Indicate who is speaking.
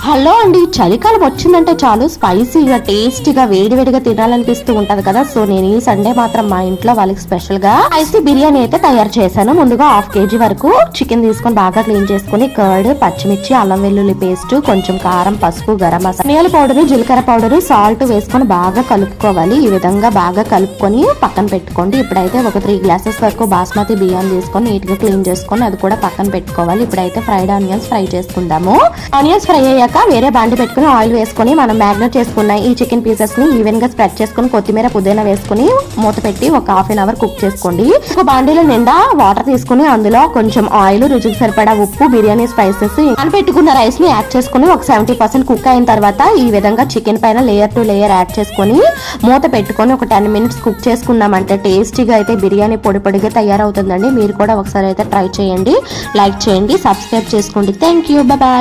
Speaker 1: Hello అండి, చలికాలం వచ్చిందంటే చాలు స్పైసీగా టేస్టీగా వేడివేడిగా తినాలనిపిస్తూ ఉంటది కదా. సో నేను ఈ సండే మాత్రం మా ఇంట్లో వాళ్ళకి స్పెషల్ గా స్పైసీ బిర్యానీ అయితే తయారు చేశాను. ముందుగా 1/2 kg వరకు చికెన్ తీసుకొని బాగా క్లీన్ చేసుకుని కర్డ్, పచ్చిమిర్చి, అల్లం వెల్లుల్లి పేస్ట్, కొంచెం కారం, పసుపు, గరం మసాలా, ధనియాల పౌడర్, జీలకర్ర పౌడర్, సాల్ట్ వేసుకొని బాగా కలుపుకోవాలి. ఈ విధంగా బాగా కలుపుకొని పక్కన పెట్టుకోండి. ఇప్పుడైతే ఒక 3 glasses వరకు బాస్మతి బియ్యం తీసుకొని నీట్ గా క్లీన్ చేసుకొని అది కూడా పక్కన పెట్టుకోవాలి. ఇప్పుడైతే ఫ్రైడ్ ఆనియన్స్ ఫ్రై చేసుకుందాము. ఆనియన్స్ ఫ్రై అయ్యాక వేరే బాండి పెట్టుకుని ఆయిల్ వేసుకొని మనం మ్యారినేట్ చేసుకున్న ఈ చికెన్ పీసెస్ ని ఈవెన్ గా స్ప్రెడ్ చేసుకుని కొత్తిమీర, పుదీనా వేసుకుని మూత పెట్టి ఒక 1/2 hour కుక్ చేసుకోండి. ఒక బాండీలో నిండా వాటర్ తీసుకుని అందులో కొంచెం ఆయిల్, రుచికి సరిపడా ఉప్పు, బిర్యానీ స్పైసెస్, పెట్టుకున్న రైస్ ని యాడ్ చేసుకుని ఒక 70% కుక్ అయిన తర్వాత ఈ విధంగా చికెన్ పైన లేయర్ టు లేయర్ యాడ్ చేసుకుని మూత పెట్టుకొని ఒక 10 minutes కుక్ చేసుకున్నామంటే టేస్టీగా అయితే బిర్యానీ పొడి పొడిగా తయారవుతుందండి. మీరు కూడా ఒకసారి అయితే ట్రై చేయండి, లైక్ చేయండి, సబ్స్క్రైబ్ చేసుకోండి. Thank you, bye.